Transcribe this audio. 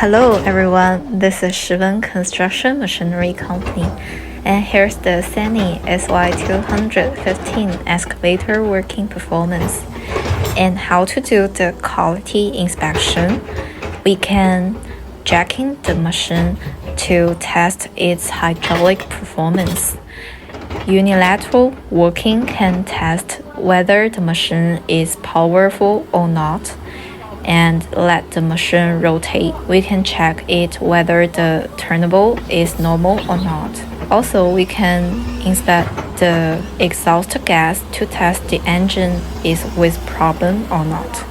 Hello everyone, this is ShiWen Construction Machinery Company, and here's the SANY SY215 excavator working performance. And how to do the quality inspection. We can jacking the machine to test its hydraulic performance. Unilateral working can test whether the machine is powerful or not, and let the machine rotate. We can check it whether the turntable is normal or not. Also, we can inspect the exhaust gas to test the engine is with problem or not.